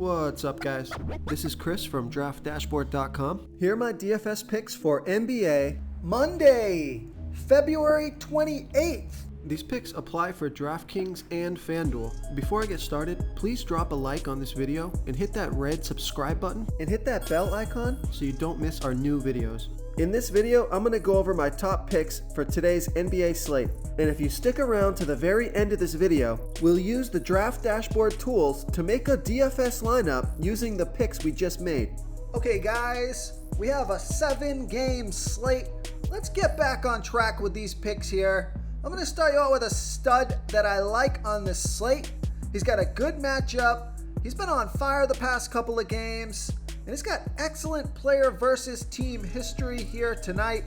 What's up, guys? This is Chris from DraftDashboard.com. Here are my DFS picks for NBA Monday, February 28th. These picks apply for DraftKings and FanDuel. Before I get started, please drop a like on this video and hit that red subscribe button and hit that bell icon so you don't miss our new videos. In this video, I'm going to go over my top picks for today's NBA slate. And if you stick around to the very end of this video, we'll use the Draft Dashboard tools to make a DFS lineup using the picks we just made. Okay guys, we have a 7-game slate. Let's get back on track with these picks here. I'm going to start you out with a stud that I like on this slate. He's got a good matchup. He's been on fire the past couple of games. And he's got excellent player versus team history here tonight.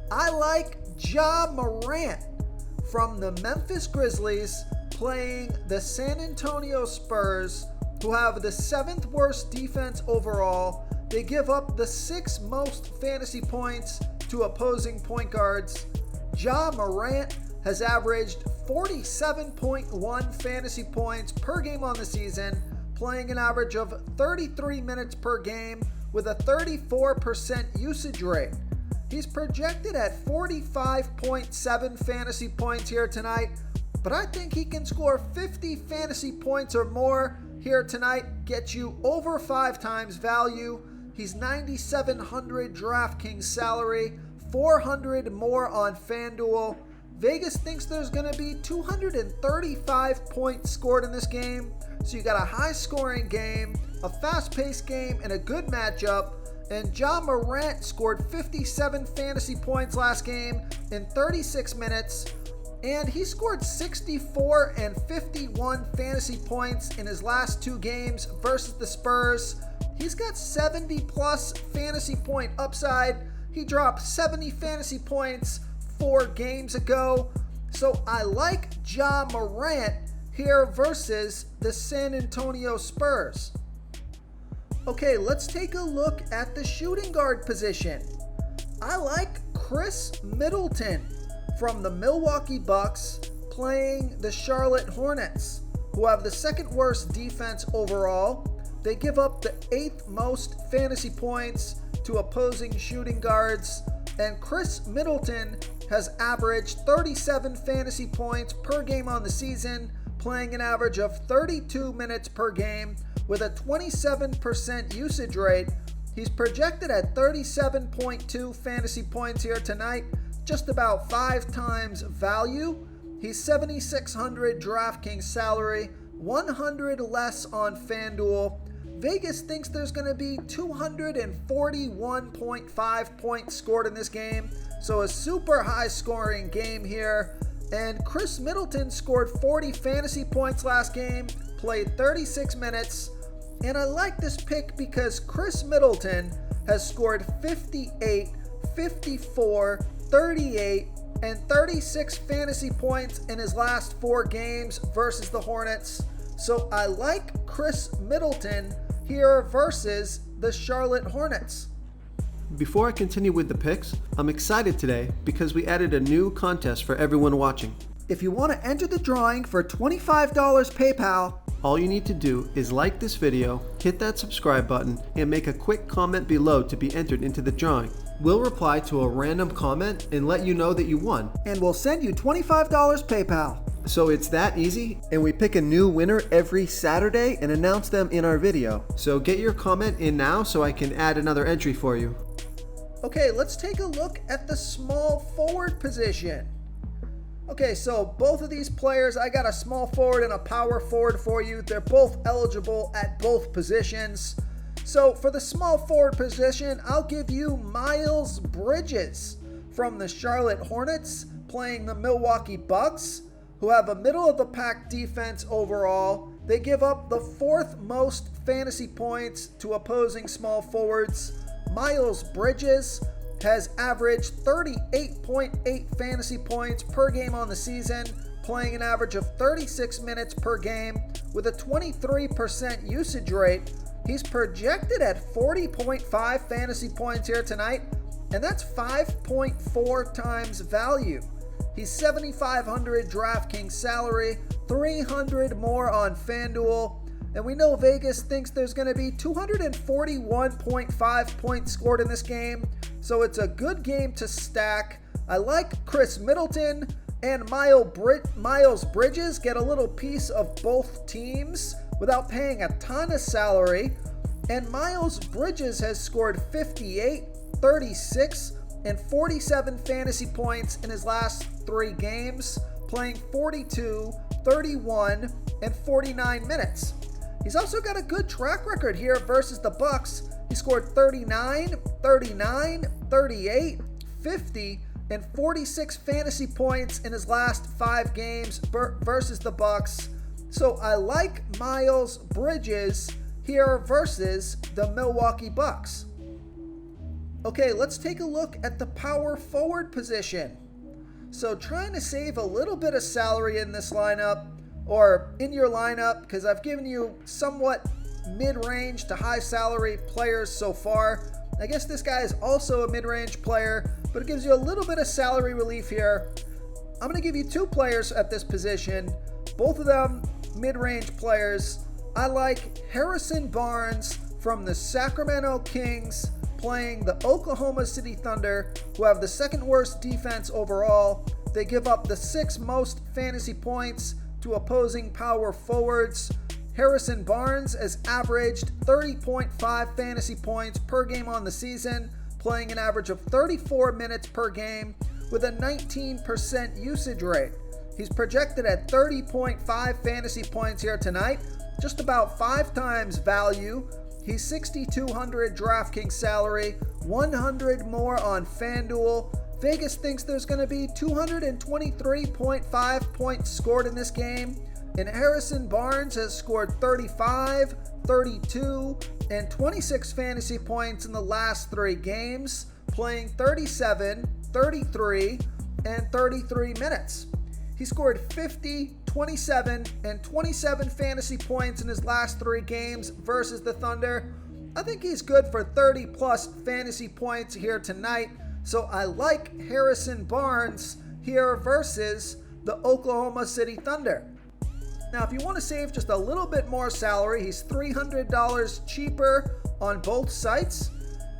I like Ja Morant from the Memphis Grizzlies playing the San Antonio Spurs, who have the 7th worst defense overall. They give up the 6th most fantasy points to opposing point guards. Ja Morant has averaged 47.1 fantasy points per game on the season, playing an average of 33 minutes per game with a 34% usage rate. He's projected at 45.7 fantasy points here tonight, but I think he can score 50 fantasy points or more here tonight, get you over 5 times value. He's 9,700 DraftKings salary, 400 more on FanDuel. Vegas thinks there's going to be 235 points scored in this game. So you got a high-scoring game, a fast-paced game, and a good matchup. And Ja Morant scored 57 fantasy points last game in 36 minutes. And he scored 64 and 51 fantasy points in his last 2 games versus the Spurs. He's got 70-plus fantasy point upside. He dropped 70 fantasy points 4 games ago. So I like Ja Morant here versus the San Antonio Spurs. Okay, let's take a look at the shooting guard position. I like Chris Middleton from the Milwaukee Bucks playing the Charlotte Hornets, who have the 2nd worst defense overall. They give up the 8th most fantasy points to opposing shooting guards, and Chris Middleton has averaged 37 fantasy points per game on the season, playing an average of 32 minutes per game with a 27% usage rate. He's projected at 37.2 fantasy points here tonight, just about 5 times value. He's 7,600 DraftKings salary, 100 less on FanDuel. Vegas thinks there's going to be 241.5 points scored in this game, so a super high scoring game here. And Chris Middleton scored 40 fantasy points last game, played 36 minutes. And I like this pick because Chris Middleton has scored 58, 54, 38, and 36 fantasy points in his last 4 games versus the Hornets. So I like Chris Middleton here versus the Charlotte Hornets. Before I continue with the picks, I'm excited today because we added a new contest for everyone watching. If you want to enter the drawing for $25 PayPal, all you need to do is like this video, hit that subscribe button, and make a quick comment below to be entered into the drawing. We'll reply to a random comment and let you know that you won. And we'll send you $25 PayPal. So it's that easy, and we pick a new winner every Saturday and announce them in our video. So get your comment in now so I can add another entry for you. Okay, let's take a look at the small forward position. Okay, so both of these players, I got a small forward and a power forward for you. They're both eligible at both positions. So for the small forward position, I'll give you Miles Bridges from the Charlotte Hornets playing the Milwaukee Bucks, who have a middle-of-the-pack defense overall. They give up the 4th most fantasy points to opposing small forwards. Miles Bridges has averaged 38.8 fantasy points per game on the season, playing an average of 36 minutes per game with a 23% usage rate. He's projected at 40.5 fantasy points here tonight, and that's 5.4 times value. He's 7,500 DraftKings salary, 300 more on FanDuel, And we know Vegas thinks there's going to be 241.5 points scored in this game, so it's a good game to stack. I like Chris Middleton and Miles Bridges get a little piece of both teams without paying a ton of salary. And Miles Bridges has scored 58, 36, and 47 fantasy points in his last 3 games, playing 42, 31, and 49 minutes. He's also got a good track record here versus the Bucks. He scored 39, 39, 38, 50, and 46 fantasy points in his last 5 games versus the Bucks. So I like Miles Bridges here versus the Milwaukee Bucks. Okay, let's take a look at the power forward position. So trying to save a little bit of salary in this lineup, or in your lineup, because I've given you somewhat mid-range to high salary players so far. I guess this guy is also a mid-range player, but it gives you a little bit of salary relief here. I'm going to give you 2 players at this position, both of them mid-range players. I like Harrison Barnes from the Sacramento Kings playing the Oklahoma City Thunder, who have the 2nd worst defense overall. They give up the 6th most fantasy points to opposing power forwards. Harrison Barnes has averaged 30.5 fantasy points per game on the season, playing an average of 34 minutes per game with a 19% usage rate. He's projected at 30.5 fantasy points here tonight, just about 5 times value. He's 6,200 DraftKings salary, 100 more on FanDuel. Vegas thinks there's going to be 223.5 points scored in this game, and Harrison Barnes has scored 35, 32, and 26 fantasy points in the last 3 games, playing 37, 33, and 33 minutes. He scored 50, 27, and 27 fantasy points in his last 3 games versus the Thunder. I think he's good for 30 plus fantasy points here tonight. So I like Harrison Barnes here versus the Oklahoma City Thunder. Now, if you want to save just a little bit more salary, he's $300 cheaper on both sites.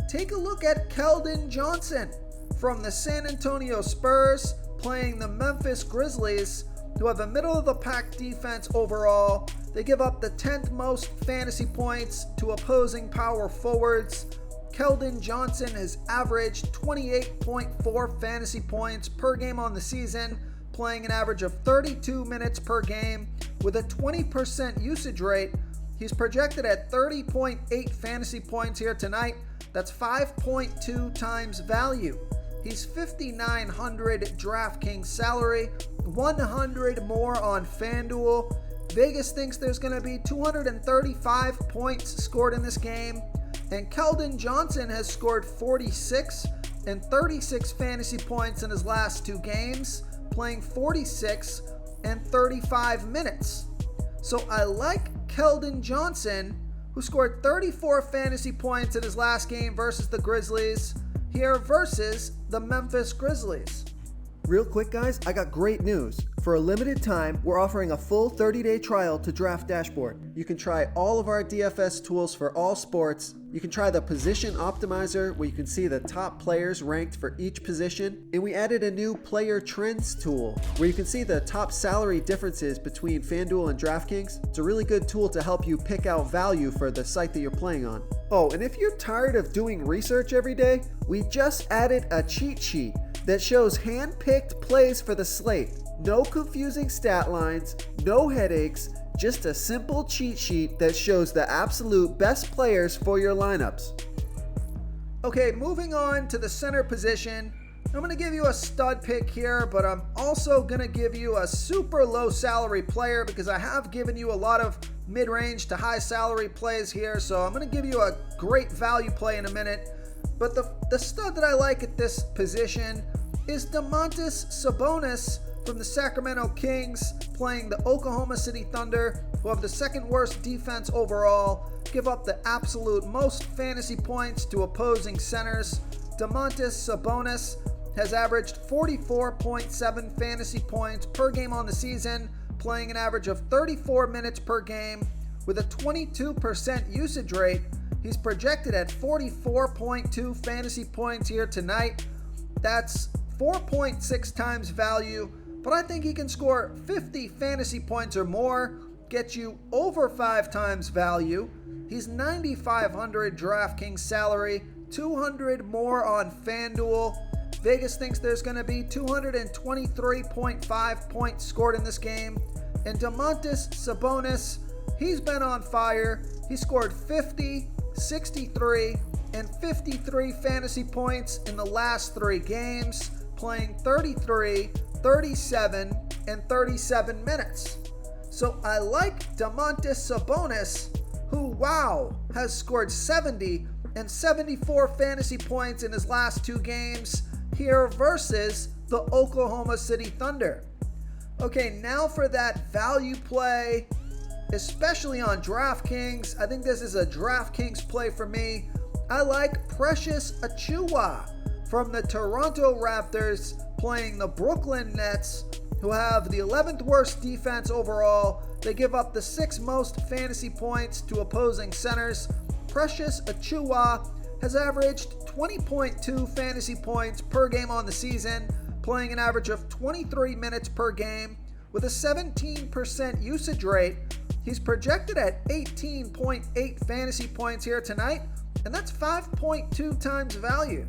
Take a look at Keldon Johnson from the San Antonio Spurs playing the Memphis Grizzlies, who have a middle-of-the-pack defense overall. They give up the 10th most fantasy points to opposing power forwards. Keldon Johnson has averaged 28.4 fantasy points per game on the season, playing an average of 32 minutes per game with a 20% usage rate. He's projected at 30.8 fantasy points here tonight. That's 5.2 times value. He's 5,900 DraftKings salary, 100 more on FanDuel. Vegas thinks there's going to be 235 points scored in this game, and Keldon Johnson has scored 46 and 36 fantasy points in his last 2 games, playing 46 and 35 minutes. So I like Keldon Johnson, who scored 34 fantasy points in his last game versus the Grizzlies, here versus the Memphis Grizzlies. Real quick, guys, I got great news. For a limited time, we're offering a full 30-day trial to Draft Dashboard. You can try all of our DFS tools for all sports. You can try the Position Optimizer, where you can see the top players ranked for each position. And we added a new Player Trends tool, where you can see the top salary differences between FanDuel and DraftKings. It's a really good tool to help you pick out value for the site that you're playing on. Oh, and if you're tired of doing research every day, we just added a cheat sheet that shows hand-picked plays for the slate. No confusing stat lines, no headaches, just a simple cheat sheet that shows the absolute best players for your lineups. Okay, moving on to the center position. I'm going to give you a stud pick here, but I'm also going to give you a super low salary player because I have given you a lot of mid-range to high salary plays here, so I'm going to give you a great value play in a minute. But the stud that I like at this position is Domantas Sabonis from the Sacramento Kings playing the Oklahoma City Thunder, who have the 2nd worst defense overall, give up the absolute most fantasy points to opposing centers. Domantas Sabonis has averaged 44.7 fantasy points per game on the season, playing an average of 34 minutes per game with a 22% usage rate. He's projected at 44.2 fantasy points here tonight. That's 4.6 times value, but I think he can score 50 fantasy points or more, get you over 5 times value. He's 9,500 DraftKings salary, 200 more on FanDuel. Vegas thinks there's going to be 223.5 points scored in this game. And Domantas Sabonis, he's been on fire. He scored 50, 63, and 53 fantasy points in the last 3 games, playing 33, 37, and 37 minutes. So I like Domantas Sabonis, who, wow, has scored 70 and 74 fantasy points in his last 2 games here versus the Oklahoma City Thunder. Okay, now for that value play, especially on DraftKings. I think this is a DraftKings play for me. I like Precious Achiuwa from the Toronto Raptors playing the Brooklyn Nets, who have the 11th worst defense overall. They give up the 6th most fantasy points to opposing centers. Precious Achiuwa has averaged 20.2 fantasy points per game on the season, playing an average of 23 minutes per game with a 17% usage rate. He's projected at 18.8 fantasy points here tonight, and that's 5.2 times value.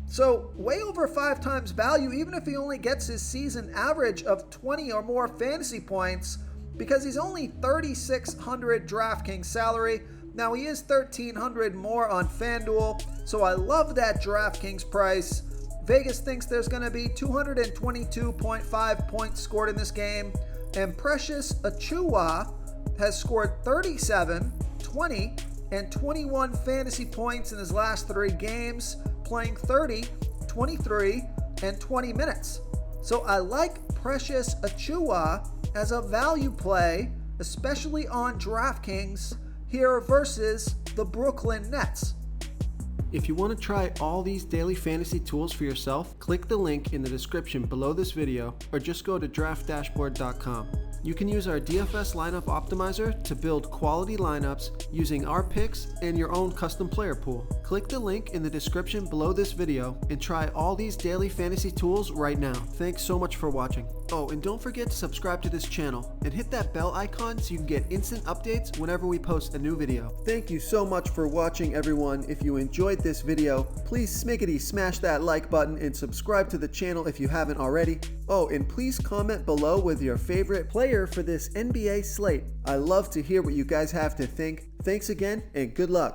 So way over 5 times value, even if he only gets his season average of 20 or more fantasy points, because he's only 3,600 DraftKings salary. Now he is 1,300 more on FanDuel, so I love that DraftKings price. Vegas thinks there's going to be 222.5 points scored in this game, and Precious Achiuwa has scored 37, 20, and 21 fantasy points in his last 3 games, playing 30, 23, and 20 minutes. So I like Precious Achiuwa as a value play, especially on DraftKings here versus the Brooklyn Nets. If you want to try all these daily fantasy tools for yourself, click the link in the description below this video or just go to draftdashboard.com. You can use our DFS lineup optimizer to build quality lineups using our picks and your own custom player pool. Click the link in the description below this video and try all these daily fantasy tools right now. Thanks so much for watching. Oh, and don't forget to subscribe to this channel and hit that bell icon so you can get instant updates whenever we post a new video. Thank you so much for watching, everyone. If you enjoyed this video, please smiggity smash that like button and subscribe to the channel if you haven't already. Oh, and please comment below with your favorite player for this NBA slate. I love to hear what you guys have to think. Thanks again, and good luck.